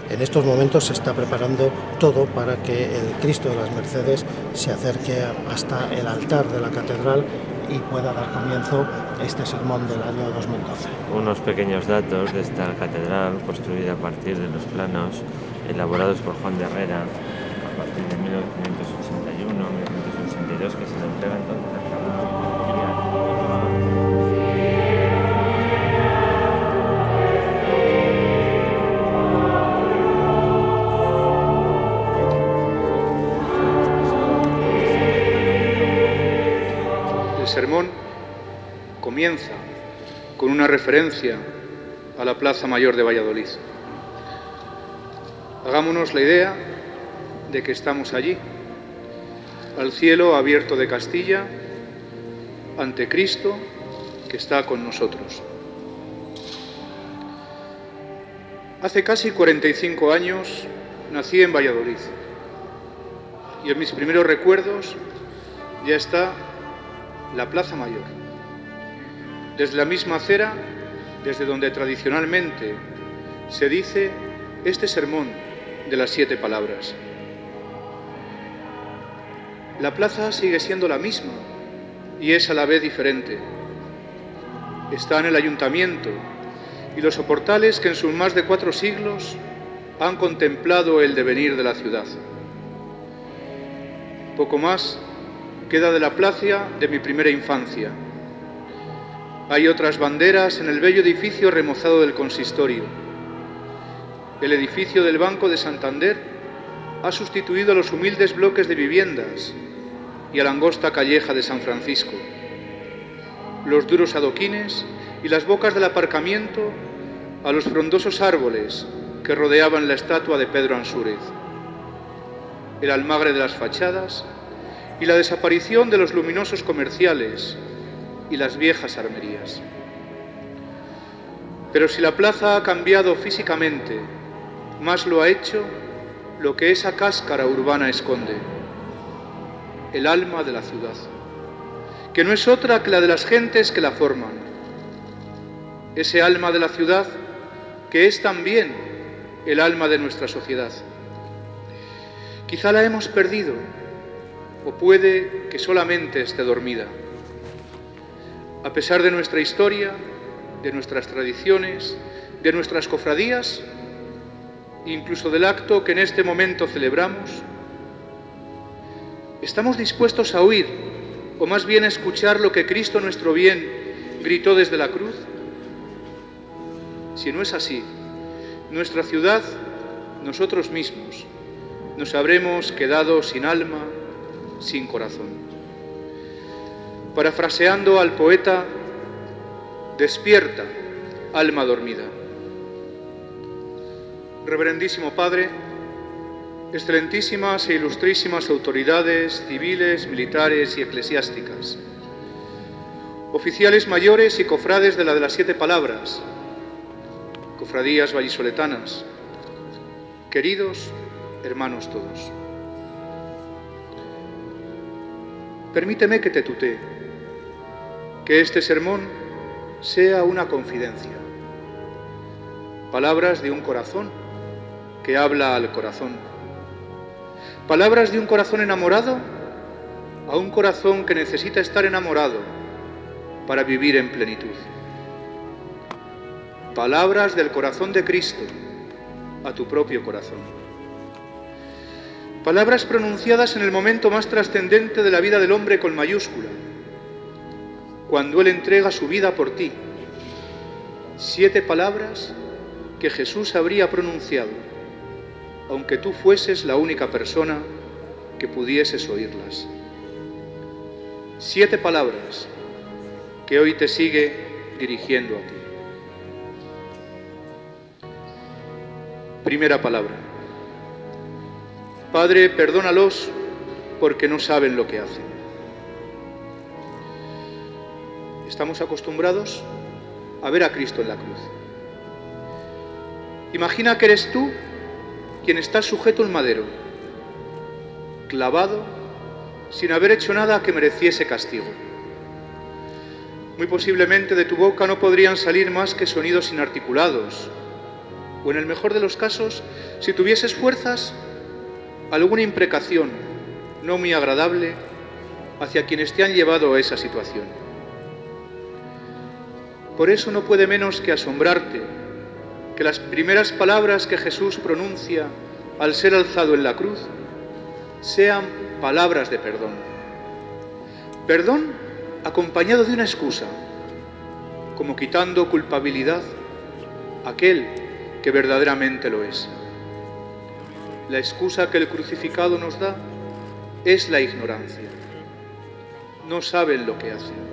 En estos momentos se está preparando todo para que el Cristo de las Mercedes se acerque hasta el altar de la catedral y pueda dar comienzo a este sermón del año 2012. Unos pequeños datos de esta catedral, construida a partir de los planos elaborados por Juan de Herrera a partir de 1581-1582, que se le entrega entonces al Cabildo El sermón comienza con una referencia a la Plaza Mayor de Valladolid. Hagámonos la idea de que estamos allí, al cielo abierto de Castilla, ante Cristo que está con nosotros. Hace casi 45 años nací en Valladolid y en mis primeros recuerdos ya está la Plaza Mayor. Desde la misma acera, desde donde tradicionalmente se dice este sermón de las 7 palabras. La plaza sigue siendo la misma y es a la vez diferente. Está en el ayuntamiento y los soportales que en sus más de 4 siglos han contemplado el devenir de la ciudad. Poco más queda de la plaza de mi primera infancia. Hay otras banderas en el bello edificio remozado del consistorio. El edificio del Banco de Santander ha sustituido a los humildes bloques de viviendas y a la angosta calleja de San Francisco. Los duros adoquines y las bocas del aparcamiento a los frondosos árboles que rodeaban la estatua de Pedro Ansúrez. El almagre de las fachadas y la desaparición de los luminosos comerciales y las viejas armerías. Pero si la plaza ha cambiado físicamente, más lo ha hecho lo que esa cáscara urbana esconde, el alma de la ciudad, que no es otra que la de las gentes que la forman. Ese alma de la ciudad que es también el alma de nuestra sociedad. Quizá la hemos perdido, o puede que solamente esté dormida. A pesar de nuestra historia, de nuestras tradiciones, de nuestras cofradías, incluso del acto que en este momento celebramos, ¿estamos dispuestos a oír, o más bien a escuchar lo que Cristo nuestro bien gritó desde la cruz? Si no es así, nuestra ciudad, nosotros mismos, nos habremos quedado sin alma, sin corazón. Parafraseando al poeta, despierta, alma dormida. Reverendísimo Padre, excelentísimas e ilustrísimas autoridades civiles, militares y eclesiásticas, oficiales mayores y cofrades de las 7 palabras, cofradías vallisoletanas, queridos hermanos todos. Permíteme que te tutee, que este sermón sea una confidencia, palabras de un corazón que habla al corazón, palabras de un corazón enamorado a un corazón que necesita estar enamorado para vivir en plenitud. Palabras del corazón de Cristo a tu propio corazón. Palabras pronunciadas en el momento más trascendente de la vida del hombre con mayúscula, cuando Él entrega su vida por ti. 7 palabras que Jesús habría pronunciado, aunque tú fueses la única persona que pudieses oírlas. 7 palabras que hoy te sigue dirigiendo a ti. Primera palabra. Padre, perdónalos porque no saben lo que hacen. Estamos acostumbrados a ver a Cristo en la cruz. Imagina que eres tú quien está sujeto al madero, clavado, sin haber hecho nada que mereciese castigo. Muy posiblemente de tu boca no podrían salir más que sonidos inarticulados, o en el mejor de los casos, si tuvieses fuerzas, alguna imprecación no muy agradable hacia quienes te han llevado a esa situación. Por eso no puede menos que asombrarte que las primeras palabras que Jesús pronuncia al ser alzado en la cruz sean palabras de perdón. Perdón acompañado de una excusa, como quitando culpabilidad a aquel que verdaderamente lo es. La excusa que el crucificado nos da es la ignorancia. No saben lo que hacen.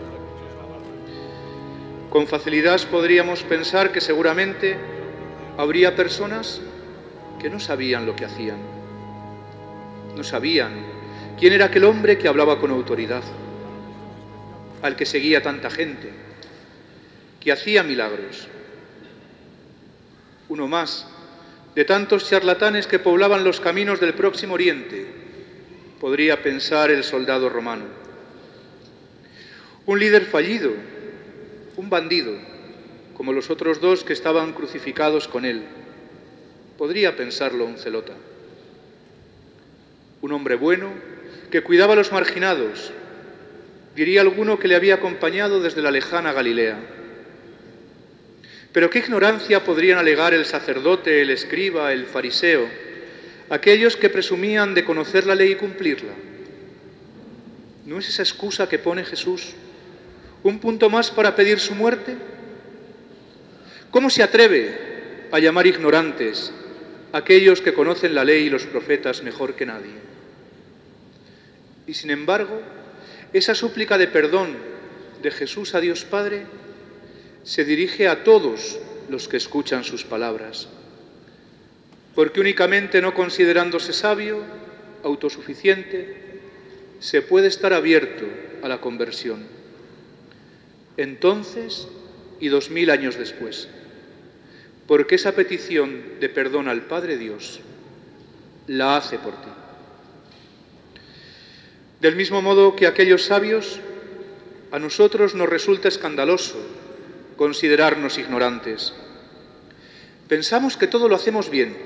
Con facilidad podríamos pensar que seguramente habría personas que no sabían lo que hacían. No sabían quién era aquel hombre que hablaba con autoridad, al que seguía tanta gente, que hacía milagros. Uno más de tantos charlatanes que poblaban los caminos del Próximo Oriente, podría pensar el soldado romano. Un líder fallido, un bandido, como los otros dos que estaban crucificados con él, podría pensarlo un celota. Un hombre bueno que cuidaba a los marginados, diría alguno que le había acompañado desde la lejana Galilea. Pero qué ignorancia podrían alegar el sacerdote, el escriba, el fariseo, aquellos que presumían de conocer la ley y cumplirla. ¿No es esa excusa que pone Jesús un punto más para pedir su muerte? ¿Cómo se atreve a llamar ignorantes a aquellos que conocen la ley y los profetas mejor que nadie? Y sin embargo, esa súplica de perdón de Jesús a Dios Padre se dirige a todos los que escuchan sus palabras, porque únicamente no considerándose sabio, autosuficiente, se puede estar abierto a la conversión. Entonces y 2000 años después, porque esa petición de perdón al Padre Dios la hace por ti. Del mismo modo que a aquellos sabios, a nosotros nos resulta escandaloso considerarnos ignorantes. Pensamos que todo lo hacemos bien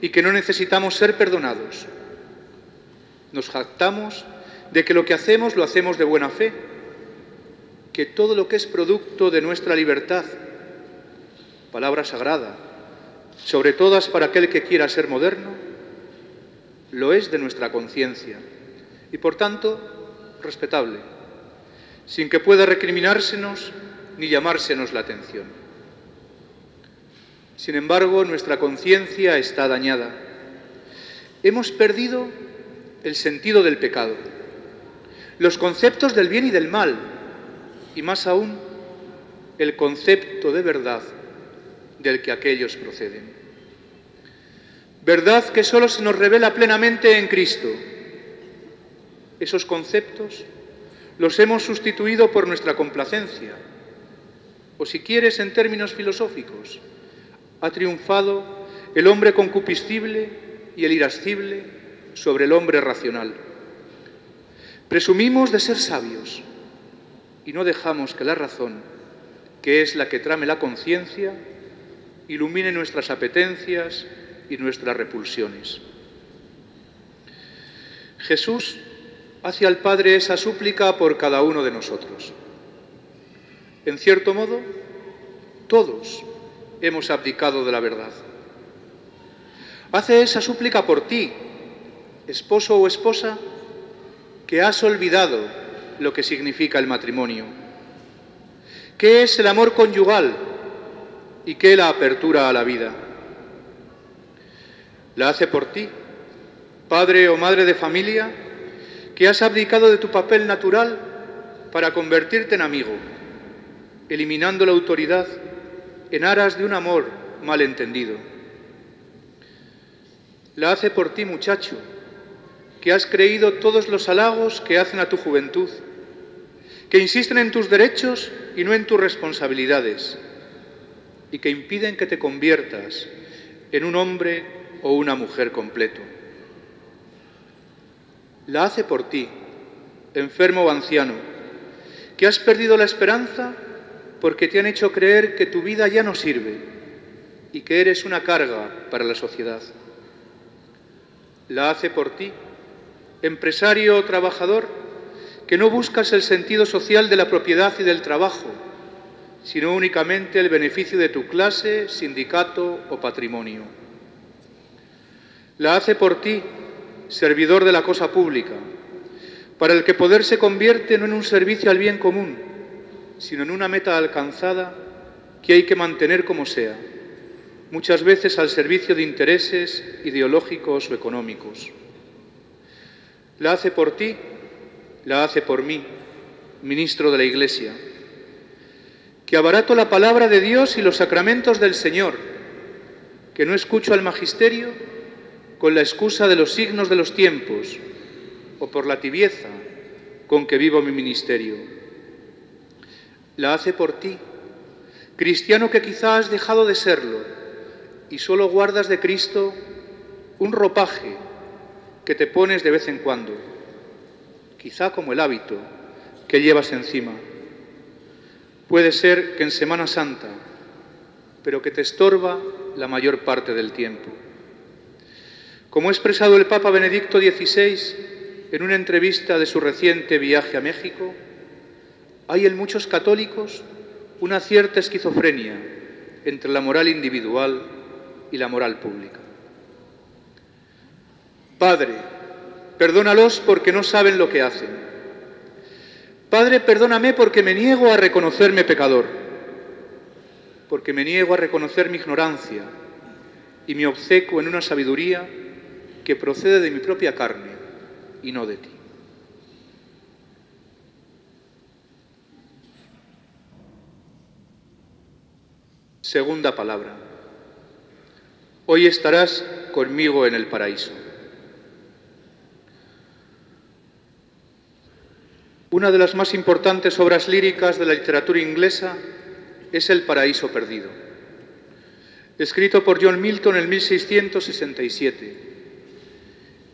y que no necesitamos ser perdonados. Nos jactamos de que lo que hacemos lo hacemos de buena fe, que todo lo que es producto de nuestra libertad, palabra sagrada, sobre todas para aquel que quiera ser moderno, lo es de nuestra conciencia y por tanto respetable, sin que pueda recriminársenos ni llamársenos la atención. Sin embargo, nuestra conciencia está dañada. Hemos perdido el sentido del pecado, los conceptos del bien y del mal, y más aún, el concepto de verdad del que aquellos proceden. Verdad que solo se nos revela plenamente en Cristo. Esos conceptos los hemos sustituido por nuestra complacencia, o si quieres en términos filosóficos, ha triunfado el hombre concupiscible y el irascible sobre el hombre racional. Presumimos de ser sabios y no dejamos que la razón, que es la que trame la conciencia, ilumine nuestras apetencias y nuestras repulsiones. Jesús hace al Padre esa súplica por cada uno de nosotros. En cierto modo, todos hemos abdicado de la verdad. Hace esa súplica por ti, esposo o esposa, que has olvidado lo que significa el matrimonio. ¿Qué es el amor conyugal y qué la apertura a la vida? La hace por ti, padre o madre de familia, que has abdicado de tu papel natural para convertirte en amigo, eliminando la autoridad en aras de un amor malentendido. La hace por ti, muchacho, que has creído todos los halagos que hacen a tu juventud, que insisten en tus derechos y no en tus responsabilidades, y que impiden que te conviertas en un hombre o una mujer completo. La hace por ti, enfermo o anciano, que has perdido la esperanza porque te han hecho creer que tu vida ya no sirve y que eres una carga para la sociedad. La hace por ti, empresario o trabajador, que no buscas el sentido social de la propiedad y del trabajo, sino únicamente el beneficio de tu clase, sindicato o patrimonio. La hace por ti, servidor de la cosa pública, para el que poder se convierte no en un servicio al bien común, sino en una meta alcanzada que hay que mantener como sea, muchas veces al servicio de intereses ideológicos o económicos. La hace por ti, la hace por mí, ministro de la Iglesia, que abarato la palabra de Dios y los sacramentos del Señor, que no escucho al magisterio con la excusa de los signos de los tiempos o por la tibieza con que vivo mi ministerio. La hace por ti, cristiano que quizá has dejado de serlo y solo guardas de Cristo un ropaje que te pones de vez en cuando, quizá como el hábito que llevas encima. Puede ser que en Semana Santa, pero que te estorba la mayor parte del tiempo. Como ha expresado el Papa Benedicto XVI en una entrevista de su reciente viaje a México, hay en muchos católicos una cierta esquizofrenia entre la moral individual y la moral pública. Padre, perdónalos porque no saben lo que hacen. Padre, perdóname porque me niego a reconocerme pecador, porque me niego a reconocer mi ignorancia y me obceco en una sabiduría que procede de mi propia carne y no de ti. Segunda palabra. Hoy estarás conmigo en el paraíso. Una de las más importantes obras líricas de la literatura inglesa es El paraíso perdido, escrito por John Milton en 1667,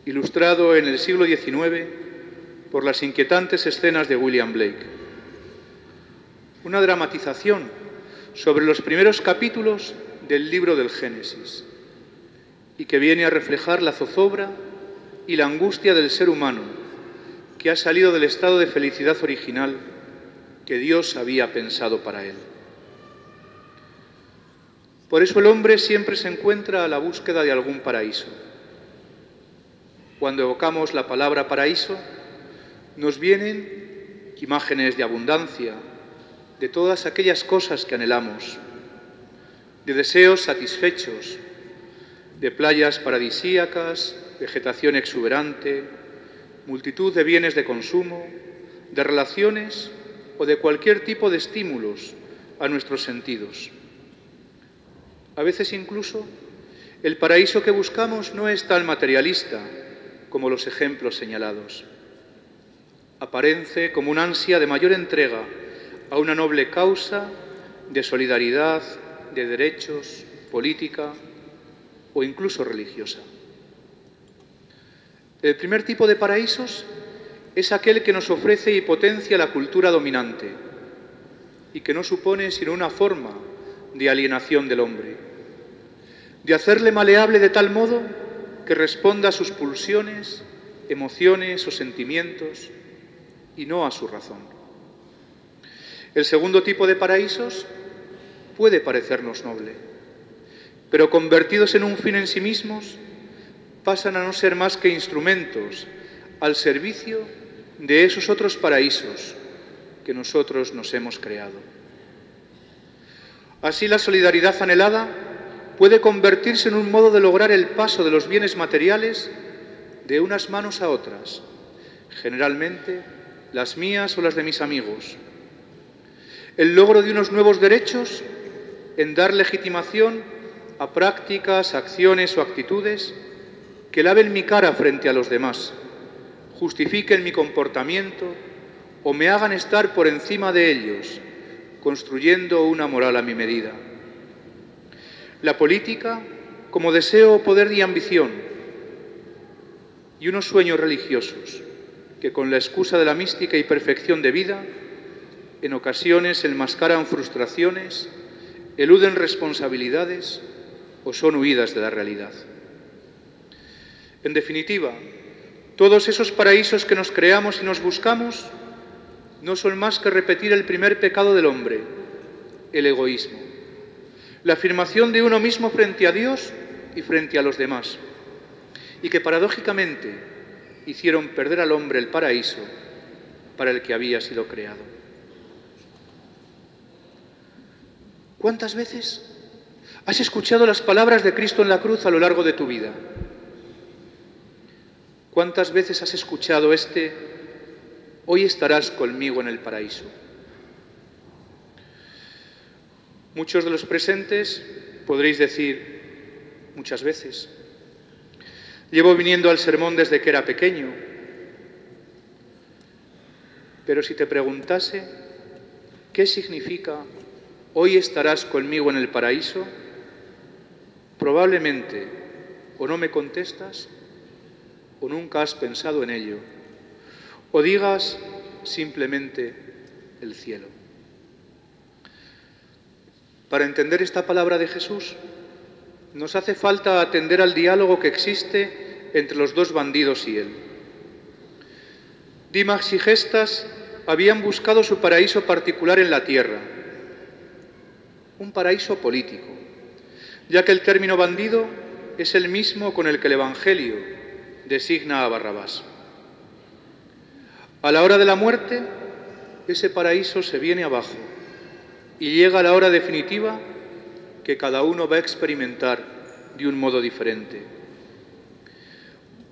ilustrado en el siglo XIX por las inquietantes escenas de William Blake. Una dramatización sobre los primeros capítulos del libro del Génesis y que viene a reflejar la zozobra y la angustia del ser humano que ha salido del estado de felicidad original que Dios había pensado para él. Por eso el hombre siempre se encuentra a la búsqueda de algún paraíso. Cuando evocamos la palabra paraíso, nos vienen imágenes de abundancia, de todas aquellas cosas que anhelamos, de deseos satisfechos, de playas paradisíacas, vegetación exuberante, multitud de bienes de consumo, de relaciones o de cualquier tipo de estímulos a nuestros sentidos. A veces incluso el paraíso que buscamos no es tan materialista como los ejemplos señalados. Aparece como una ansia de mayor entrega a una noble causa de solidaridad, de derechos, política o incluso religiosa. El primer tipo de paraísos es aquel que nos ofrece y potencia la cultura dominante y que no supone sino una forma de alienación del hombre, de hacerle maleable de tal modo que responda a sus pulsiones, emociones o sentimientos y no a su razón. El segundo tipo de paraísos puede parecernos noble, pero convertidos en un fin en sí mismos, pasan a no ser más que instrumentos al servicio de esos otros paraísos que nosotros nos hemos creado. Así la solidaridad anhelada puede convertirse en un modo de lograr el paso de los bienes materiales de unas manos a otras, generalmente las mías o las de mis amigos. El logro de unos nuevos derechos en dar legitimación a prácticas, acciones o actitudes que laven mi cara frente a los demás, justifiquen mi comportamiento o me hagan estar por encima de ellos, construyendo una moral a mi medida. La política como deseo, poder y ambición, y unos sueños religiosos que con la excusa de la mística y perfección de vida, en ocasiones enmascaran frustraciones, eluden responsabilidades o son huidas de la realidad. En definitiva, todos esos paraísos que nos creamos y nos buscamos no son más que repetir el primer pecado del hombre, el egoísmo, la afirmación de uno mismo frente a Dios y frente a los demás, y que paradójicamente hicieron perder al hombre el paraíso para el que había sido creado. ¿Cuántas veces has escuchado las palabras de Cristo en la cruz a lo largo de tu vida? ¿Cuántas veces has escuchado hoy estarás conmigo en el paraíso? Muchos de los presentes podréis decir muchas veces: llevo viniendo al sermón desde que era pequeño. Pero si te preguntase qué significa hoy estarás conmigo en el paraíso, probablemente o no me contestas o nunca has pensado en ello, o digas simplemente el cielo. Para entender esta palabra de Jesús, nos hace falta atender al diálogo que existe entre los dos bandidos y él. Dimas y Gestas habían buscado su paraíso particular en la tierra, un paraíso político, ya que el término bandido es el mismo con el que el Evangelio designa a Barrabás. A la hora de la muerte, ese paraíso se viene abajo y llega la hora definitiva que cada uno va a experimentar de un modo diferente.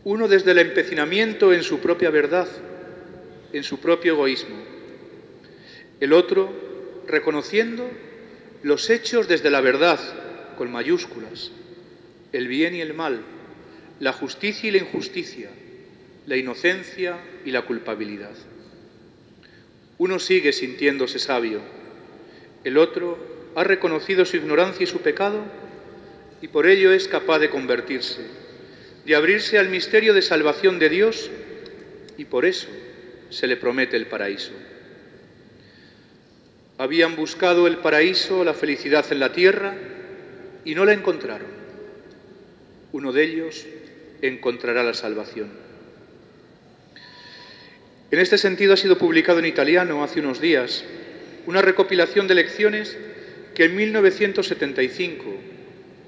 Uno desde el empecinamiento en su propia verdad, en su propio egoísmo. El otro reconociendo los hechos desde la verdad, con mayúsculas, el bien y el mal, la justicia y la injusticia, la inocencia y la culpabilidad. Uno sigue sintiéndose sabio, el otro ha reconocido su ignorancia y su pecado y por ello es capaz de convertirse, de abrirse al misterio de salvación de Dios y por eso se le promete el paraíso. Habían buscado el paraíso, la felicidad en la tierra y no la encontraron. Uno de ellos encontrará la salvación. En este sentido ha sido publicado en italiano hace unos días una recopilación de lecciones que en 1975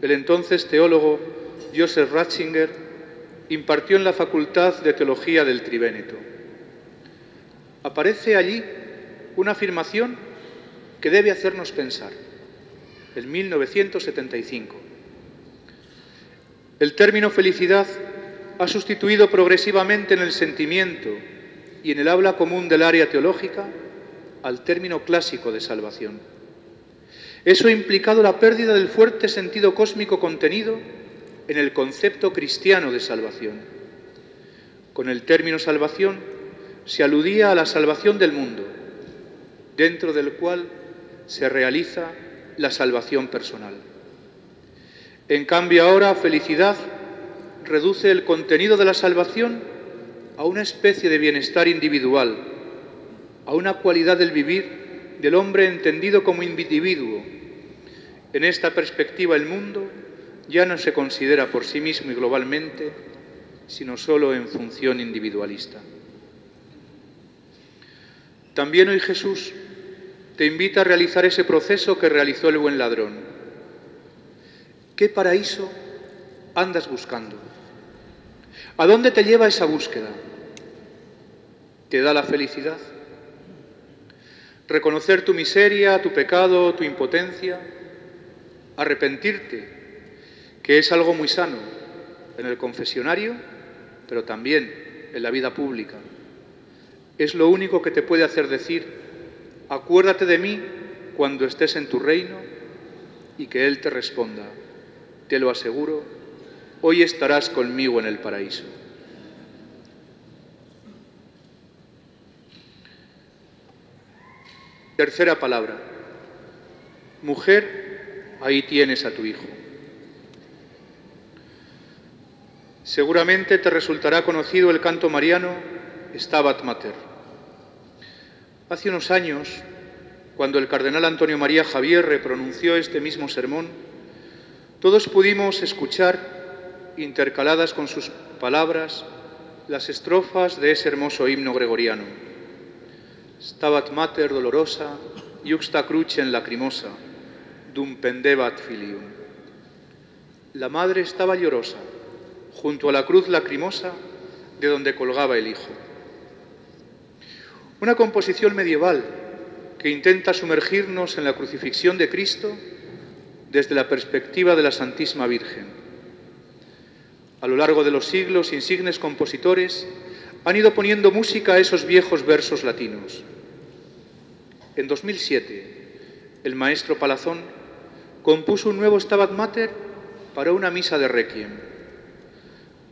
el entonces teólogo Joseph Ratzinger impartió en la Facultad de Teología del Trivéneto. Aparece allí una afirmación que debe hacernos pensar. En 1975. El término felicidad ha sustituido progresivamente en el sentimiento y en el habla común del área teológica al término clásico de salvación. Eso ha implicado la pérdida del fuerte sentido cósmico contenido en el concepto cristiano de salvación. Con el término salvación se aludía a la salvación del mundo, dentro del cual se realiza la salvación personal. En cambio ahora felicidad reduce el contenido de la salvación a una especie de bienestar individual, a una cualidad del vivir del hombre entendido como individuo. En esta perspectiva el mundo ya no se considera por sí mismo y globalmente, sino solo en función individualista. También hoy Jesús te invita a realizar ese proceso que realizó el buen ladrón. ¿Qué paraíso andas buscando? ¿A dónde te lleva esa búsqueda? ¿Te da la felicidad? ¿Reconocer tu miseria, tu pecado, tu impotencia? ¿Arrepentirte? Que es algo muy sano en el confesionario, pero también en la vida pública. Es lo único que te puede hacer decir: acuérdate de mí cuando estés en tu reino, y que Él te responda: te lo aseguro, hoy estarás conmigo en el paraíso. Tercera palabra. Mujer, ahí tienes a tu hijo. Seguramente te resultará conocido el canto mariano Stabat Mater. Hace unos años, cuando el cardenal Antonio María Javier pronunció este mismo sermón, todos pudimos escuchar, intercaladas con sus palabras, las estrofas de ese hermoso himno gregoriano. Stabat mater dolorosa, iuxta crucem lacrimosa, dum pendebat filium. La madre estaba llorosa, junto a la cruz lacrimosa de donde colgaba el hijo. Una composición medieval que intenta sumergirnos en la crucifixión de Cristo desde la perspectiva de la Santísima Virgen. A lo largo de los siglos, insignes compositores han ido poniendo música a esos viejos versos latinos. En 2007, el maestro Palazón compuso un nuevo Stabat Mater para una misa de Requiem.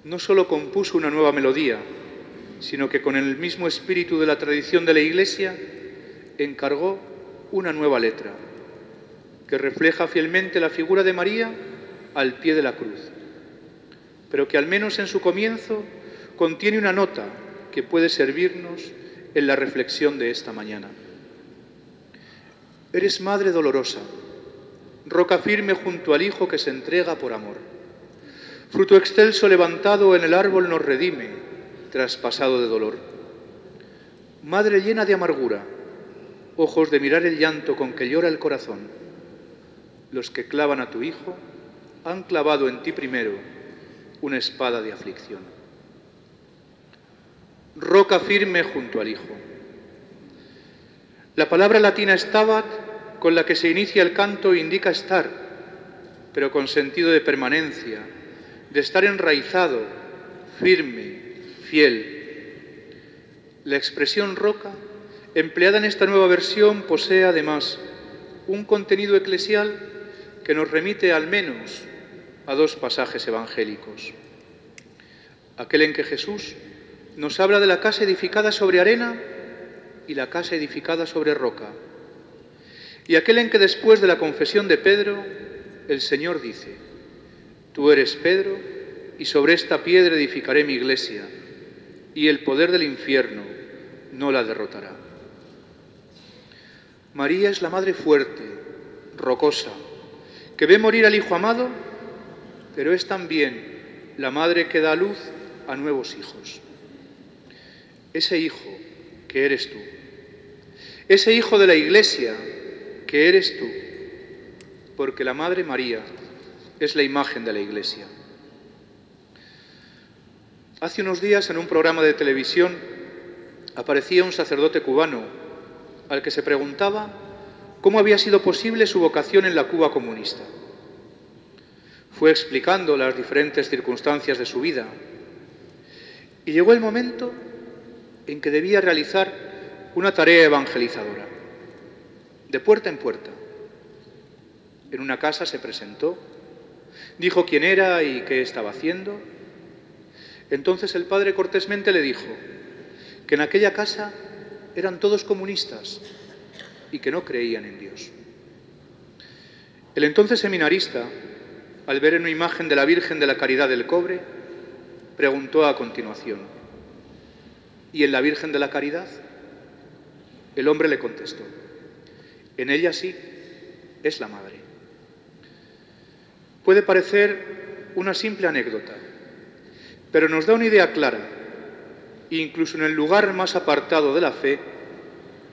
No solo compuso una nueva melodía, sino que con el mismo espíritu de la tradición de la Iglesia encargó una nueva letra, que refleja fielmente la figura de María al pie de la cruz, pero que al menos en su comienzo contiene una nota que puede servirnos en la reflexión de esta mañana. Eres madre dolorosa, roca firme junto al Hijo que se entrega por amor. Fruto excelso levantado en el árbol nos redime, traspasado de dolor. Madre llena de amargura, ojos de mirar el llanto con que llora el corazón. Los que clavan a tu Hijo han clavado en ti primero una espada de aflicción. Roca firme junto al Hijo. La palabra latina stabat, con la que se inicia el canto, indica estar, pero con sentido de permanencia, de estar enraizado, firme, fiel. La expresión roca, empleada en esta nueva versión, posee además un contenido eclesial que nos remite al menos a dos pasajes evangélicos. Aquel en que Jesús nos habla de la casa edificada sobre arena y la casa edificada sobre roca. Y aquel en que después de la confesión de Pedro, el Señor dice: tú eres Pedro, y sobre esta piedra edificaré mi iglesia, y el poder del infierno no la derrotará. María es la madre fuerte, rocosa, que ve morir al Hijo amado, pero es también la madre que da a luz a nuevos hijos. Ese hijo que eres tú, ese hijo de la Iglesia que eres tú, porque la Madre María es la imagen de la Iglesia. Hace unos días en un programa de televisión aparecía un sacerdote cubano al que se preguntaba cómo había sido posible su vocación en la Cuba comunista. Fue explicando las diferentes circunstancias de su vida y llegó el momento en que debía realizar una tarea evangelizadora, de puerta en puerta. En una casa se presentó, dijo quién era y qué estaba haciendo. Entonces el padre cortésmente le dijo que en aquella casa eran todos comunistas y que no creían en Dios. El entonces seminarista, al ver una imagen de la Virgen de la Caridad del Cobre, preguntó a continuación: ¿y en la Virgen de la Caridad? El hombre le contestó: en ella sí, es la Madre. Puede parecer una simple anécdota, pero nos da una idea clara. Incluso en el lugar más apartado de la fe,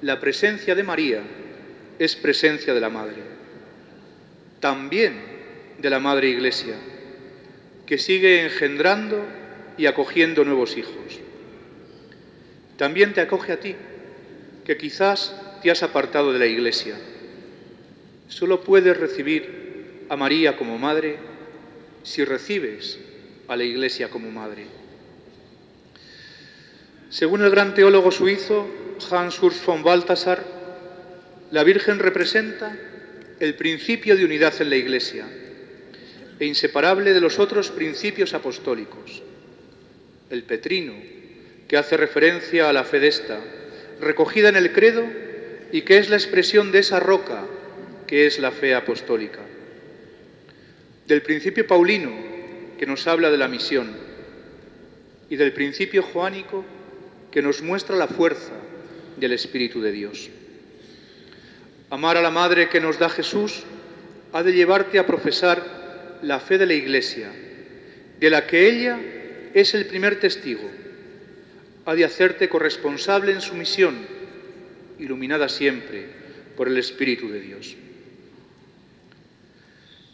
la presencia de María es presencia de la Madre. También de la Madre Iglesia, que sigue engendrando y acogiendo nuevos hijos. También te acoge a ti, que quizás te has apartado de la Iglesia. Solo puedes recibir a María como Madre si recibes a la Iglesia como Madre. Según el gran teólogo suizo Hans Urs von Balthasar, la Virgen representa el principio de unidad en la Iglesia e inseparable de los otros principios apostólicos. El petrino, que hace referencia a la fe de esta, recogida en el credo y que es la expresión de esa roca que es la fe apostólica. Del principio paulino, que nos habla de la misión, y del principio joánico, que nos muestra la fuerza del Espíritu de Dios. Amar a la Madre que nos da Jesús ha de llevarte a profesar la fe de la Iglesia, de la que ella es el primer testigo. Ha de hacerte corresponsable en su misión, iluminada siempre por el Espíritu de Dios.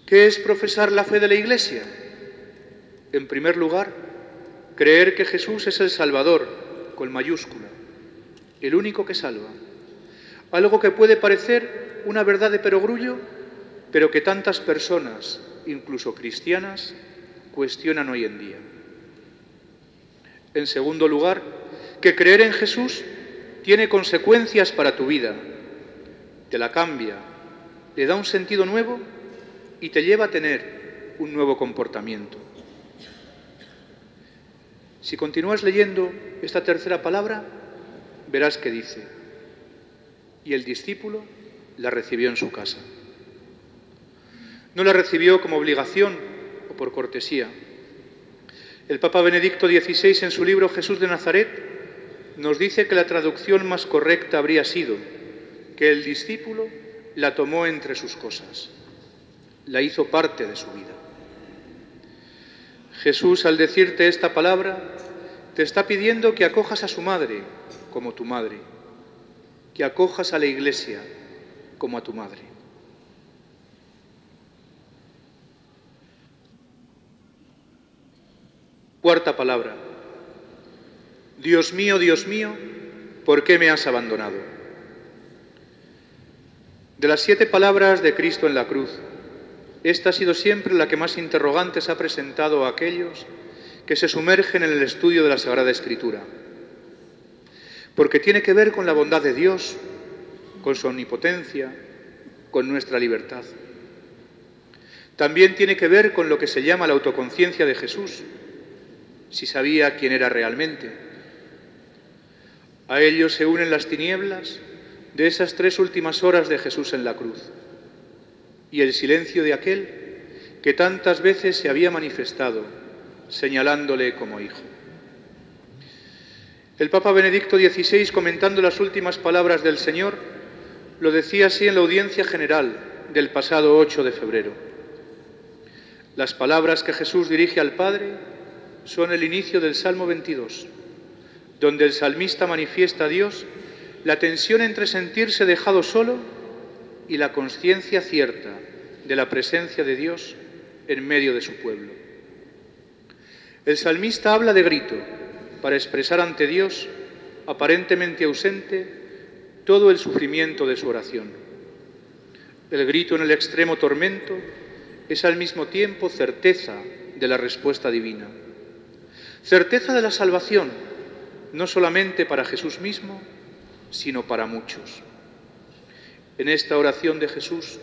¿Qué es profesar la fe de la Iglesia? En primer lugar, creer que Jesús es el Salvador, con mayúscula, el único que salva. Algo que puede parecer una verdad de perogrullo, pero que tantas personas, incluso cristianas, cuestionan hoy en día. En segundo lugar, que creer en Jesús tiene consecuencias para tu vida, te la cambia, le da un sentido nuevo y te lleva a tener un nuevo comportamiento. Si continúas leyendo esta tercera palabra, verás que dice: y el discípulo la recibió en su casa. No la recibió como obligación o por cortesía. El Papa Benedicto XVI, en su libro Jesús de Nazaret, nos dice que la traducción más correcta habría sido que el discípulo la tomó entre sus cosas, la hizo parte de su vida. Jesús, al decirte esta palabra, te está pidiendo que acojas a su madre como tu madre, que acojas a la Iglesia como a tu madre. Cuarta palabra. Dios mío, ¿por qué me has abandonado? De las 7 palabras de Cristo en la cruz, esta ha sido siempre la que más interrogantes ha presentado a aquellos que se sumergen en el estudio de la Sagrada Escritura, porque tiene que ver con la bondad de Dios, con su omnipotencia, con nuestra libertad. También tiene que ver con lo que se llama la autoconciencia de Jesús, si sabía quién era realmente. A ello se unen las tinieblas de esas 3 últimas horas de Jesús en la cruz y el silencio de aquel que tantas veces se había manifestado, señalándole como hijo. El Papa Benedicto XVI, comentando las últimas palabras del Señor, lo decía así en la audiencia general del pasado 8 de febrero. Las palabras que Jesús dirige al Padre son el inicio del Salmo 22, donde el salmista manifiesta a Dios la tensión entre sentirse dejado solo y la consciencia cierta de la presencia de Dios en medio de su pueblo. El salmista habla de grito para expresar ante Dios, aparentemente ausente, todo el sufrimiento de su oración. El grito en el extremo tormento es al mismo tiempo certeza de la respuesta divina. Certeza de la salvación, no solamente para Jesús mismo, sino para muchos. En esta oración de Jesús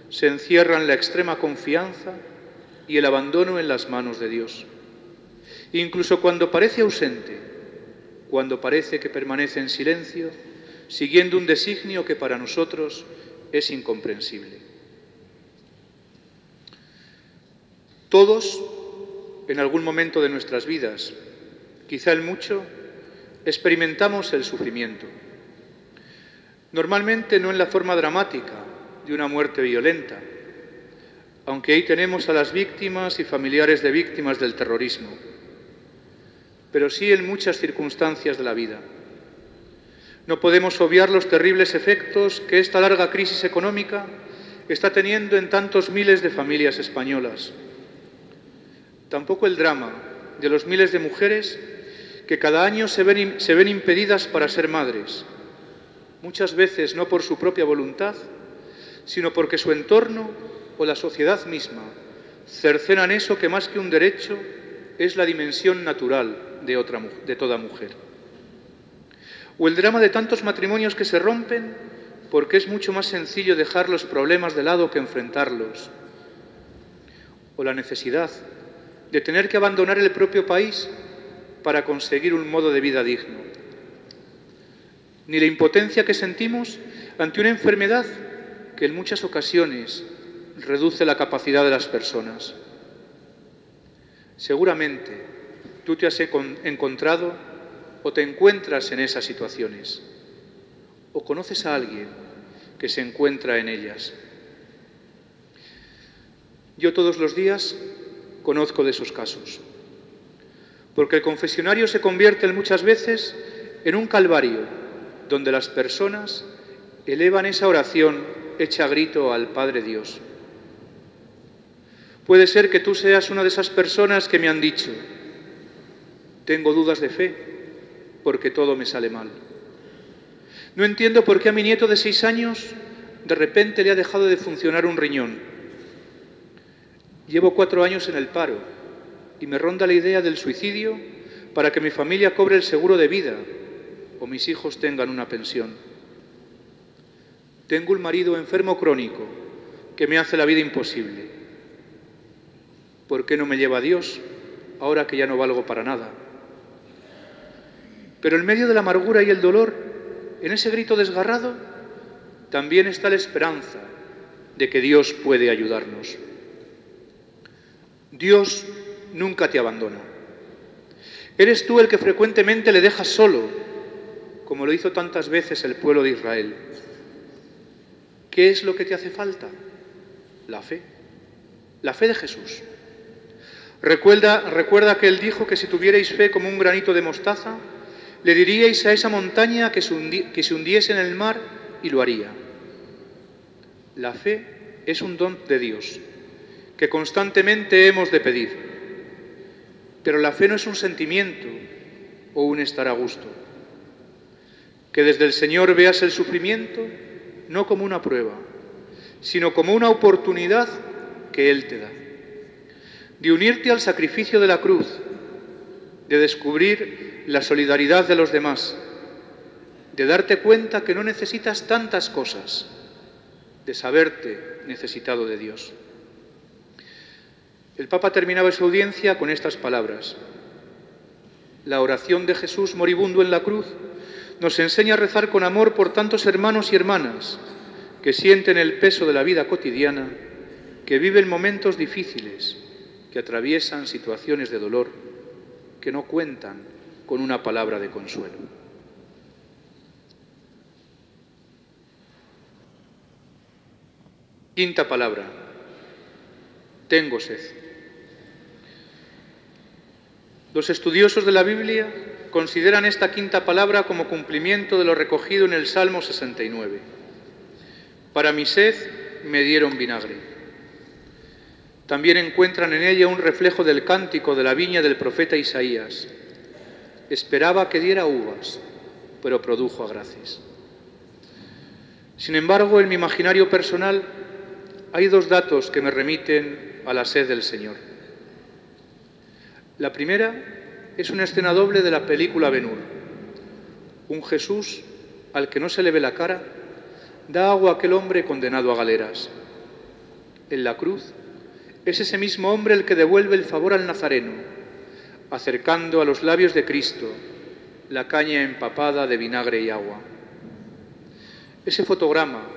se encierran la extrema confianza y el abandono en las manos de Dios. Incluso cuando parece ausente, cuando parece que permanece en silencio, siguiendo un designio que para nosotros es incomprensible. Todos, en algún momento de nuestras vidas, quizá en mucho, experimentamos el sufrimiento. Normalmente no en la forma dramática de una muerte violenta, aunque ahí tenemos a las víctimas y familiares de víctimas del terrorismo, pero sí en muchas circunstancias de la vida. No podemos obviar los terribles efectos que esta larga crisis económica está teniendo en tantos miles de familias españolas. Tampoco el drama de los miles de mujeres que cada año se ven impedidas para ser madres, muchas veces no por su propia voluntad, sino porque su entorno o la sociedad misma cercenan eso que más que un derecho es la dimensión natural de toda mujer. O el drama de tantos matrimonios que se rompen porque es mucho más sencillo dejar los problemas de lado que enfrentarlos. O la necesidad de tener que abandonar el propio país para conseguir un modo de vida digno. Ni la impotencia que sentimos ante una enfermedad que en muchas ocasiones reduce la capacidad de las personas. Seguramente tú te has encontrado o te encuentras en esas situaciones, o conoces a alguien que se encuentra en ellas. Yo todos los días conozco de esos casos, porque el confesionario se convierte muchas veces en un calvario donde las personas elevan esa oración hecha a grito al Padre Dios. Puede ser que tú seas una de esas personas que me han dicho: tengo dudas de fe porque todo me sale mal. No entiendo por qué a mi nieto de 6 años de repente le ha dejado de funcionar un riñón. Llevo 4 años en el paro y me ronda la idea del suicidio para que mi familia cobre el seguro de vida o mis hijos tengan una pensión. Tengo un marido enfermo crónico que me hace la vida imposible. ¿Por qué no me lleva a Dios ahora que ya no valgo para nada? Pero en medio de la amargura y el dolor, en ese grito desgarrado, también está la esperanza de que Dios puede ayudarnos. Dios nunca te abandona. Eres tú el que frecuentemente le dejas solo, como lo hizo tantas veces el pueblo de Israel. ¿Qué es lo que te hace falta? La fe de Jesús. Recuerda que Él dijo que si tuvierais fe como un granito de mostaza, le diríais a esa montaña que se hundiese en el mar y lo haría. La fe es un don de Dios que constantemente hemos de pedir. Pero la fe no es un sentimiento o un estar a gusto. Que desde el Señor veas el sufrimiento no como una prueba, sino como una oportunidad que Él te da. De unirte al sacrificio de la cruz, de descubrir la solidaridad de los demás, de darte cuenta que no necesitas tantas cosas, de saberte necesitado de Dios. El Papa terminaba su audiencia con estas palabras: la oración de Jesús moribundo en la cruz nos enseña a rezar con amor por tantos hermanos y hermanas que sienten el peso de la vida cotidiana, que viven momentos difíciles, que atraviesan situaciones de dolor, que no cuentan con una palabra de consuelo. Quinta palabra: tengo sed. Los estudiosos de la Biblia consideran esta quinta palabra como cumplimiento de lo recogido en el Salmo 69. Para mi sed me dieron vinagre. También encuentran en ella un reflejo del cántico de la viña del profeta Isaías. Esperaba que diera uvas, pero produjo agraces. Sin embargo, en mi imaginario personal hay 2 datos que me remiten a la sed del Señor. La primera es una escena doble de la película Ben-Hur. Un Jesús al que no se le ve la cara da agua a aquel hombre condenado a galeras. En la cruz es ese mismo hombre el que devuelve el favor al Nazareno, acercando a los labios de Cristo la caña empapada de vinagre y agua. Ese fotograma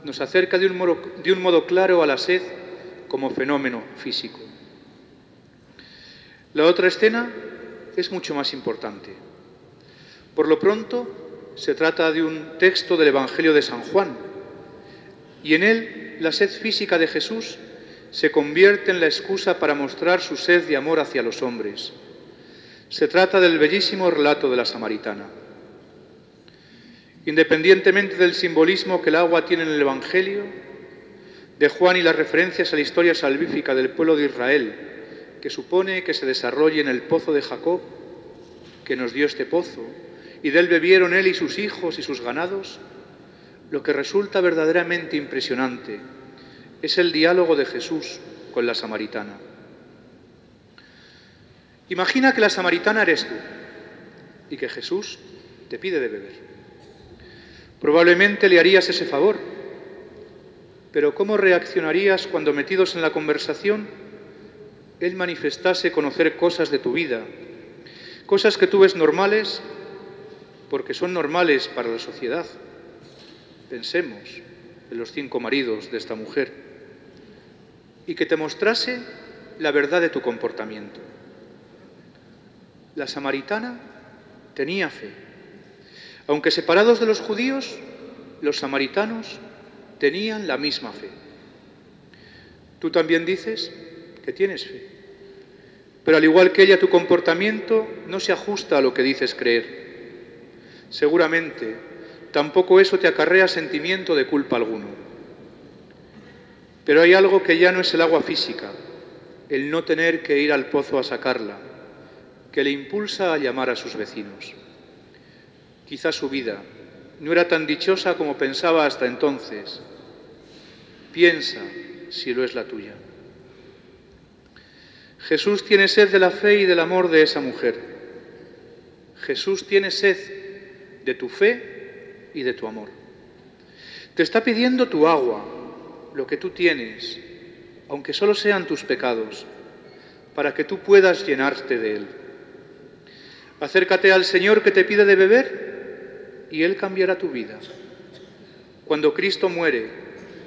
nos acerca de un modo claro a la sed como fenómeno físico. La otra escena es mucho más importante. Por lo pronto, se trata de un texto del Evangelio de San Juan, y en él la sed física de Jesús se convierte en la excusa para mostrar su sed de amor hacia los hombres. Se trata del bellísimo relato de la samaritana. Independientemente del simbolismo que el agua tiene en el Evangelio, de Juan y las referencias a la historia salvífica del pueblo de Israel, que supone que se desarrolle en el pozo de Jacob, que nos dio este pozo, y de él bebieron él y sus hijos y sus ganados, lo que resulta verdaderamente impresionante es el diálogo de Jesús con la samaritana. Imagina que la samaritana eres tú y que Jesús te pide de beber. Probablemente le harías ese favor, pero ¿cómo reaccionarías cuando, metidos en la conversación, Él manifestase conocer cosas de tu vida, cosas que tú ves normales porque son normales para la sociedad? Pensemos en los 5 maridos de esta mujer, y que te mostrase la verdad de tu comportamiento. La samaritana tenía fe. Aunque separados de los judíos, los samaritanos tenían la misma fe. Tú también dices que tienes fe, pero al igual que ella, tu comportamiento no se ajusta a lo que dices creer. Seguramente, tampoco eso te acarrea sentimiento de culpa alguno. Pero hay algo que ya no es el agua física, el no tener que ir al pozo a sacarla, que le impulsa a llamar a sus vecinos. Quizá su vida no era tan dichosa como pensaba hasta entonces. Piensa si lo es la tuya. Jesús tiene sed de la fe y del amor de esa mujer. Jesús tiene sed de tu fe y de tu amor. Te está pidiendo tu agua, lo que tú tienes, aunque solo sean tus pecados, para que tú puedas llenarte de Él. Acércate al Señor que te pide de beber y Él cambiará tu vida. Cuando Cristo muere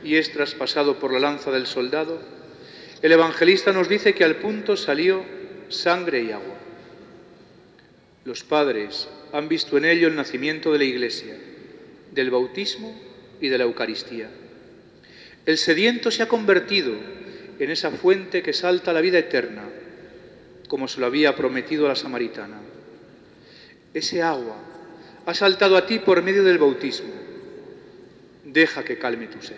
y es traspasado por la lanza del soldado, el evangelista nos dice que al punto salió sangre y agua. Los padres han visto en ello el nacimiento de la Iglesia, del bautismo y de la Eucaristía. El sediento se ha convertido en esa fuente que salta a la vida eterna, como se lo había prometido a la samaritana. Ese agua ha saltado a ti por medio del bautismo. Deja que calme tu sed.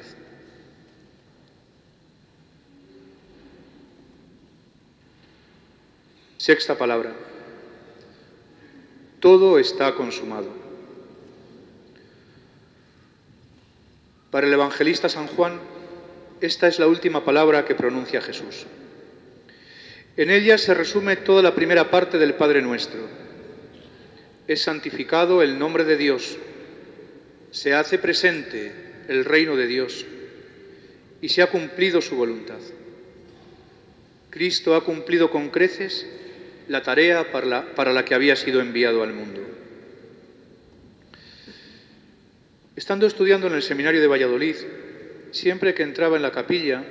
Sexta palabra. Todo está consumado. Para el evangelista San Juan, esta es la última palabra que pronuncia Jesús. En ella se resume toda la primera parte del Padre Nuestro. Es santificado el nombre de Dios, se hace presente el reino de Dios y se ha cumplido su voluntad. Cristo ha cumplido con creces la tarea para la que había sido enviado al mundo. Estando estudiando en el seminario de Valladolid, siempre que entraba en la capilla,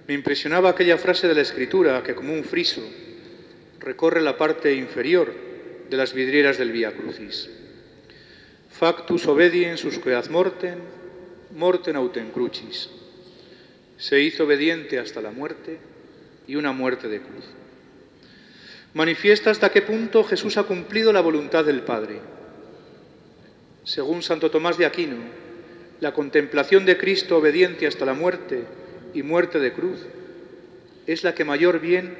me impresionaba aquella frase de la Escritura que, como un friso, recorre la parte inferior de las vidrieras del Vía Crucis. Factus obediens usque ad mortem, mortem autem crucis. Se hizo obediente hasta la muerte y una muerte de cruz. Manifiesta hasta qué punto Jesús ha cumplido la voluntad del Padre. Según Santo Tomás de Aquino, la contemplación de Cristo obediente hasta la muerte y muerte de cruz es la que mayor bien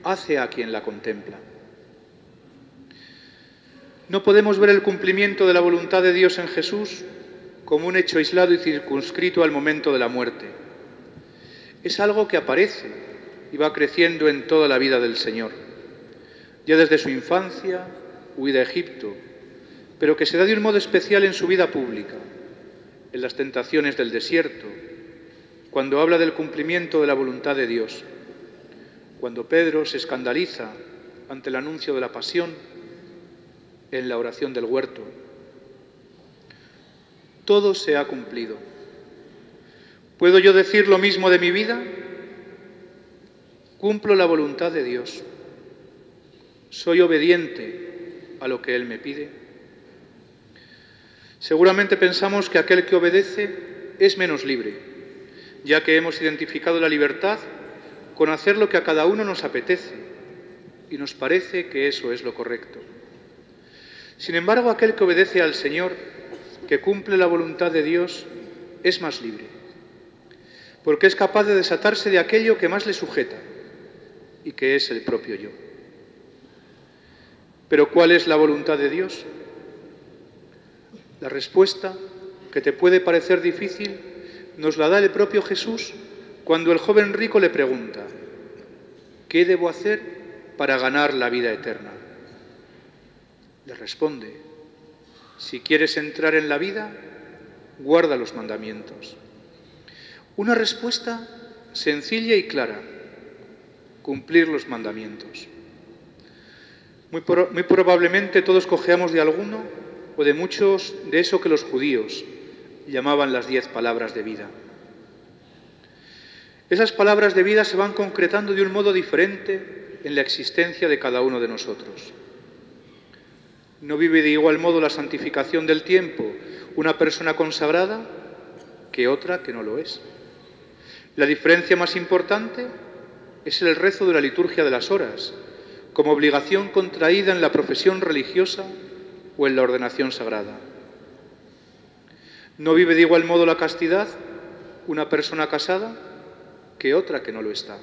hace a quien la contempla. No podemos ver el cumplimiento de la voluntad de Dios en Jesús como un hecho aislado y circunscrito al momento de la muerte. Es algo que aparece y va creciendo en toda la vida del Señor, ya desde su infancia, huida a Egipto, pero que se da de un modo especial en su vida pública, en las tentaciones del desierto, cuando habla del cumplimiento de la voluntad de Dios, cuando Pedro se escandaliza ante el anuncio de la pasión, en la oración del huerto. Todo se ha cumplido. ¿Puedo yo decir lo mismo de mi vida? Cumplo la voluntad de Dios. Soy obediente a lo que Él me pide. Seguramente pensamos que aquel que obedece es menos libre, ya que hemos identificado la libertad con hacer lo que a cada uno nos apetece y nos parece que eso es lo correcto. Sin embargo, aquel que obedece al Señor, que cumple la voluntad de Dios, es más libre, porque es capaz de desatarse de aquello que más le sujeta y que es el propio yo. Pero ¿cuál es la voluntad de Dios? La respuesta, que te puede parecer difícil, nos la da el propio Jesús cuando el joven rico le pregunta: ¿qué debo hacer para ganar la vida eterna? Le responde: si quieres entrar en la vida, guarda los mandamientos. Una respuesta sencilla y clara: cumplir los mandamientos. Muy probablemente todos cojeamos de alguno o de muchos de eso que los judíos llamaban las 10 palabras de vida. Esas palabras de vida se van concretando de un modo diferente en la existencia de cada uno de nosotros. No vive de igual modo la santificación del tiempo una persona consagrada que otra que no lo es. La diferencia más importante es el rezo de la liturgia de las horas, como obligación contraída en la profesión religiosa o en la ordenación sagrada. No vive de igual modo la castidad una persona casada que otra que no lo está.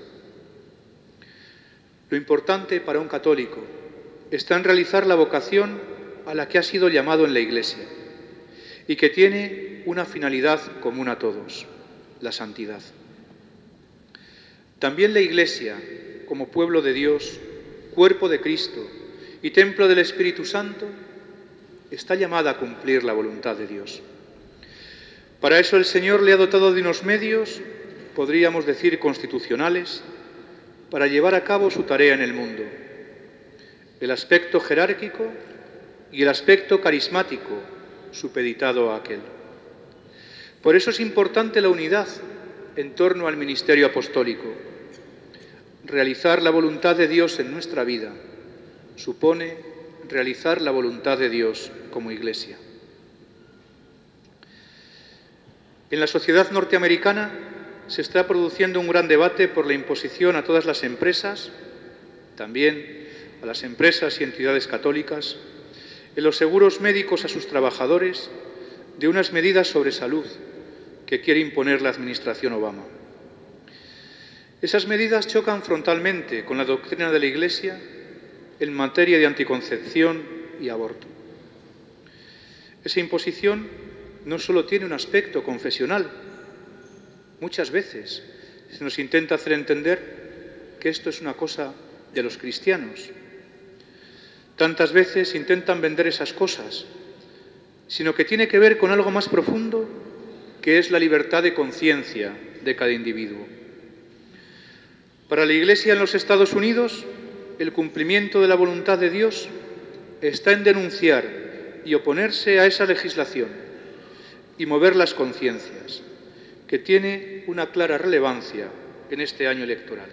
Lo importante para un católico está en realizar la vocación a la que ha sido llamado en la Iglesia y que tiene una finalidad común a todos, la santidad. También la Iglesia, como pueblo de Dios, cuerpo de Cristo y templo del Espíritu Santo, está llamada a cumplir la voluntad de Dios. Para eso el Señor le ha dotado de unos medios, podríamos decir constitucionales, para llevar a cabo su tarea en el mundo: el aspecto jerárquico y el aspecto carismático, supeditado a aquel. Por eso es importante la unidad en torno al ministerio apostólico. Realizar la voluntad de Dios en nuestra vida supone realizar la voluntad de Dios como Iglesia. En la sociedad norteamericana se está produciendo un gran debate por la imposición a todas las empresas, también a las empresas y entidades católicas, en los seguros médicos a sus trabajadores, de unas medidas sobre salud que quiere imponer la administración Obama. Esas medidas chocan frontalmente con la doctrina de la Iglesia en materia de anticoncepción y aborto. Esa imposición no solo tiene un aspecto confesional. Muchas veces se nos intenta hacer entender que esto es una cosa de los cristianos. Tantas veces intentan vender esas cosas, sino que tiene que ver con algo más profundo, que es la libertad de conciencia de cada individuo. Para la Iglesia en los Estados Unidos, el cumplimiento de la voluntad de Dios está en denunciar y oponerse a esa legislación y mover las conciencias, que tiene una clara relevancia en este año electoral.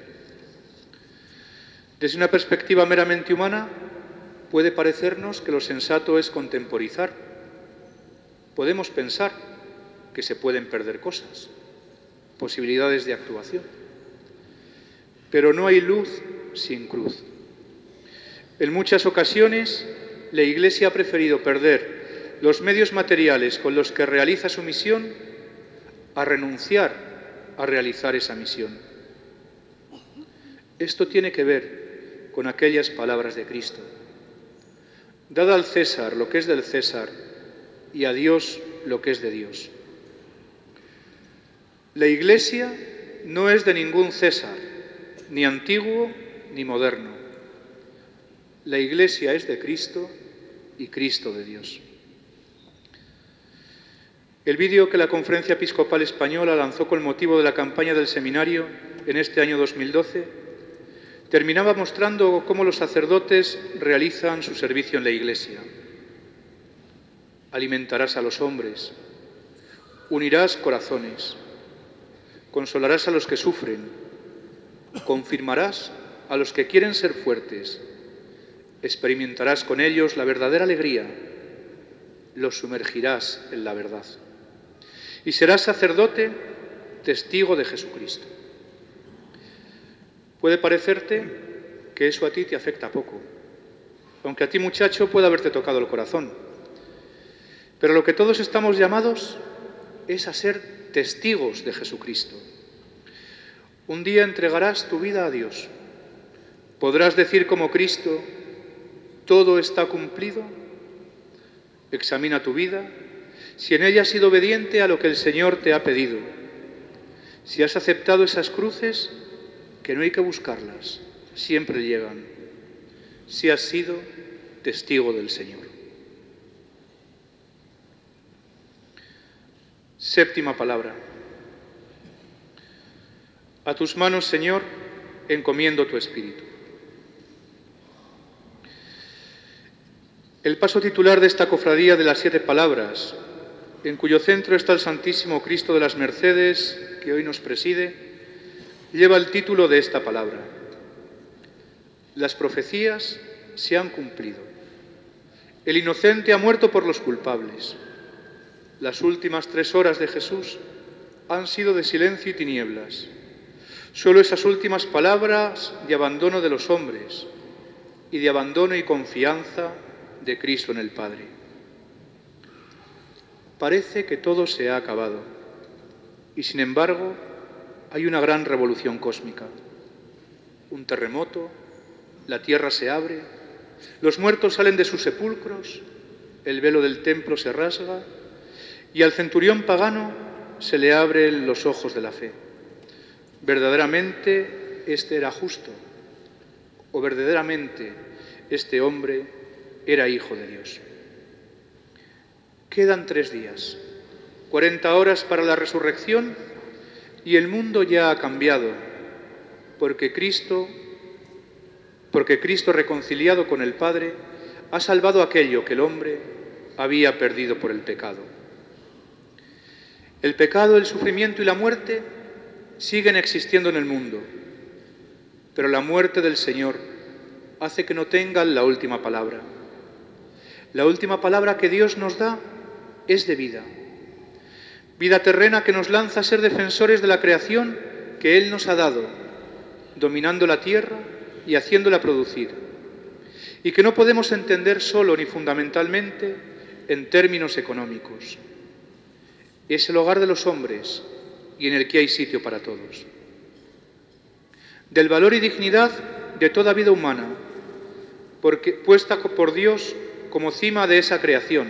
Desde una perspectiva meramente humana, puede parecernos que lo sensato es contemporizar. Podemos pensar que se pueden perder cosas, posibilidades de actuación. Pero no hay luz sin cruz. En muchas ocasiones, la Iglesia ha preferido perder los medios materiales con los que realiza su misión a renunciar a realizar esa misión. Esto tiene que ver con aquellas palabras de Cristo: dad al César lo que es del César y a Dios lo que es de Dios. La Iglesia no es de ningún César, ni antiguo ni moderno. La Iglesia es de Cristo y Cristo de Dios. El vídeo que la Conferencia Episcopal Española lanzó con motivo de la campaña del seminario en este año 2012 terminaba mostrando cómo los sacerdotes realizan su servicio en la Iglesia. Alimentarás a los hombres, unirás corazones, consolarás a los que sufren, confirmarás a los que quieren ser fuertes, experimentarás con ellos la verdadera alegría, los sumergirás en la verdad. Y serás sacerdote, testigo de Jesucristo. Puede parecerte que eso a ti te afecta poco, aunque a ti, muchacho, pueda haberte tocado el corazón. Pero lo que todos estamos llamados es a ser testigos de Jesucristo. Un día entregarás tu vida a Dios. ¿Podrás decir como Cristo: todo está cumplido? Examina tu vida, si en ella has sido obediente a lo que el Señor te ha pedido, si has aceptado esas cruces, que no hay que buscarlas, siempre llegan, si has sido testigo del Señor. Séptima palabra. A tus manos, Señor, encomiendo tu espíritu. El paso titular de esta cofradía de las 7 palabras, en cuyo centro está el Santísimo Cristo de las Mercedes, que hoy nos preside, lleva el título de esta palabra: las profecías se han cumplido. El inocente ha muerto por los culpables. Las últimas 3 horas de Jesús han sido de silencio y tinieblas. Solo esas últimas palabras de abandono de los hombres y de abandono y confianza de Cristo en el Padre. Parece que todo se ha acabado y, sin embargo, hay una gran revolución cósmica. Un terremoto, la tierra se abre, los muertos salen de sus sepulcros, el velo del templo se rasga y al centurión pagano se le abren los ojos de la fe. Verdaderamente este era justo, o verdaderamente este hombre era hijo de Dios. Quedan 3 días, 40 horas para la resurrección y el mundo ya ha cambiado, porque Cristo reconciliado con el Padre ha salvado aquello que el hombre había perdido por el pecado. El pecado, el sufrimiento y la muerte siguen existiendo en el mundo, pero la muerte del Señor hace que no tengan la última palabra. La última palabra que Dios nos da es de vida. Vida terrena que nos lanza a ser defensores de la creación que Él nos ha dado, dominando la tierra y haciéndola producir, y que no podemos entender solo ni fundamentalmente en términos económicos. Es el hogar de los hombres y en el que hay sitio para todos. Del valor y dignidad de toda vida humana, puesta por Dios como cima de esa creación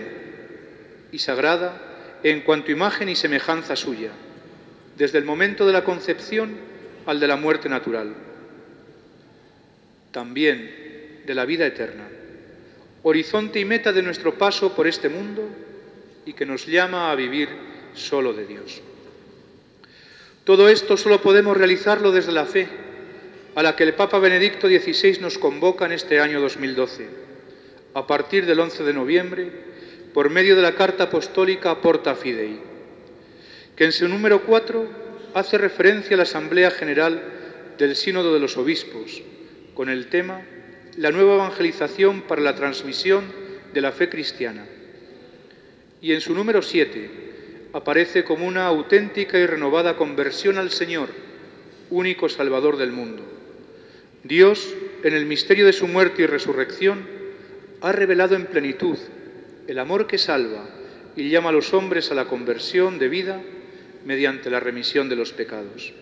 y sagrada en cuanto imagen y semejanza suya, desde el momento de la concepción al de la muerte natural. También de la vida eterna, horizonte y meta de nuestro paso por este mundo y que nos llama a vivir solo de Dios. Todo esto solo podemos realizarlo desde la fe, a la que el Papa Benedicto XVI nos convoca en este año 2012, a partir del 11 de noviembre, por medio de la Carta Apostólica Porta Fidei, que en su número 4 hace referencia a la Asamblea General del Sínodo de los Obispos, con el tema «La nueva evangelización para la transmisión de la fe cristiana». Y en su número 7 aparece como una auténtica y renovada conversión al Señor, único Salvador del mundo. Dios, en el misterio de su muerte y resurrección, ha revelado en plenitud el amor que salva y llama a los hombres a la conversión de vida mediante la remisión de los pecados.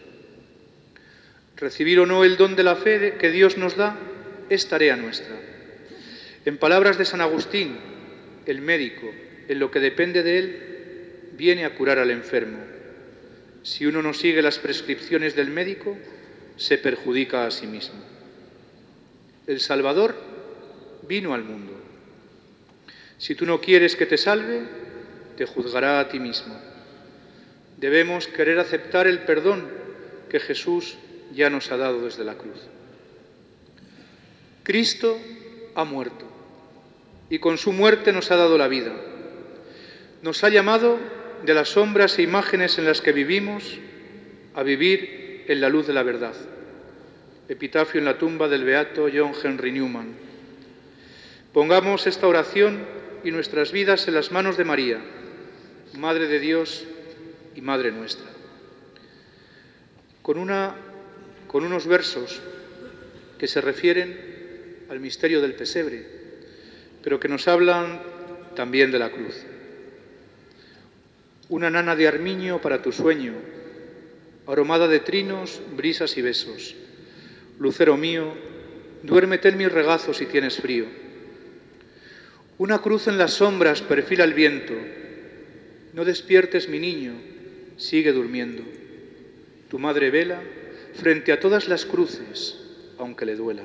Recibir o no el don de la fe que Dios nos da es tarea nuestra. En palabras de San Agustín, el médico, en lo que depende de él, viene a curar al enfermo. Si uno no sigue las prescripciones del médico, se perjudica a sí mismo. El Salvador vino al mundo. Si tú no quieres que te salve, te juzgará a ti mismo. Debemos querer aceptar el perdón que Jesús ya nos ha dado desde la cruz. Cristo ha muerto y con su muerte nos ha dado la vida. Nos ha llamado de las sombras e imágenes en las que vivimos a vivir en la luz de la verdad. Epitafio en la tumba del beato John Henry Newman. Pongamos esta oración y nuestras vidas en las manos de María, Madre de Dios y Madre nuestra. Con unos versos que se refieren al misterio del pesebre, pero que nos hablan también de la cruz. Una nana de armiño para tu sueño, aromada de trinos, brisas y besos. Lucero mío, duérmete en mis regazos si tienes frío. Una cruz en las sombras perfila el viento. No despiertes, mi niño, sigue durmiendo. Tu madre vela frente a todas las cruces, aunque le duela.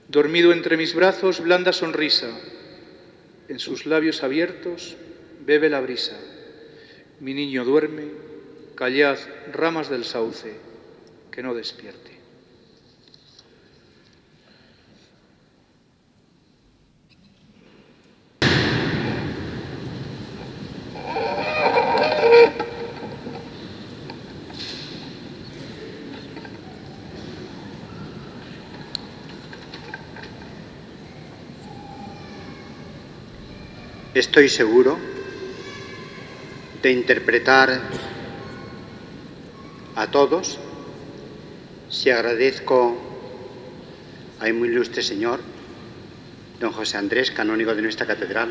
Dormido entre mis brazos, blanda sonrisa. En sus labios abiertos, bebe la brisa. Mi niño duerme, callad, ramas del sauce, que no despierte. Estoy seguro de interpretar a todos. Si agradezco al muy ilustre señor, don José Andrés, canónigo de nuestra catedral,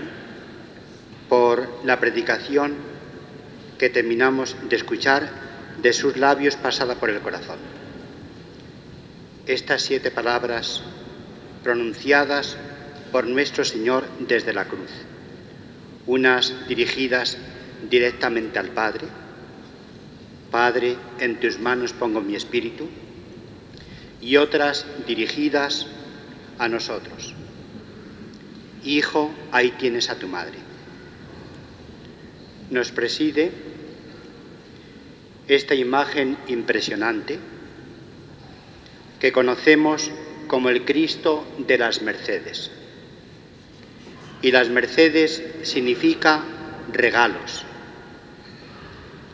por la predicación que terminamos de escuchar de sus labios pasada por el corazón. Estas 7 palabras pronunciadas por nuestro Señor desde la cruz, unas dirigidas directamente al Padre: Padre, en tus manos pongo mi espíritu, y otras dirigidas a nosotros: Hijo, ahí tienes a tu madre. Nos preside esta imagen impresionante que conocemos como el Cristo de las Mercedes. Y las Mercedes significa regalos.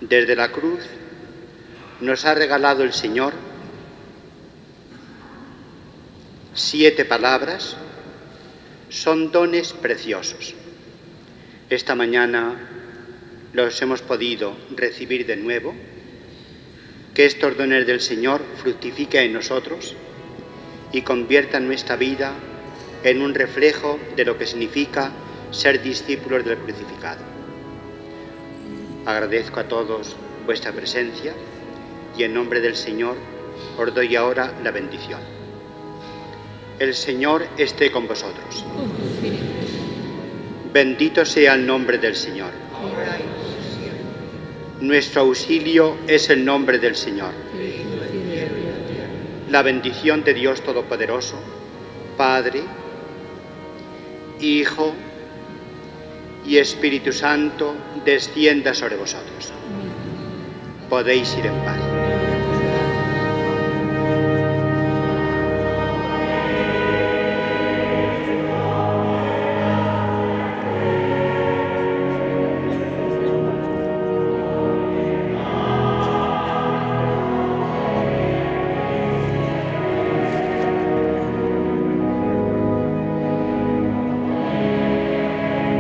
Desde la cruz nos ha regalado el Señor 7 palabras, son dones preciosos. Esta mañana los hemos podido recibir de nuevo. Que estos dones del Señor fructifiquen en nosotros y conviertan nuestra vida en un reflejo de lo que significa ser discípulos del crucificado. Agradezco a todos vuestra presencia y en nombre del Señor os doy ahora la bendición. El Señor esté con vosotros. Bendito sea el nombre del Señor. Nuestro auxilio es el nombre del Señor. La bendición de Dios Todopoderoso, Padre, Hijo y Espíritu Santo, descienda sobre vosotros. Podéis ir en paz.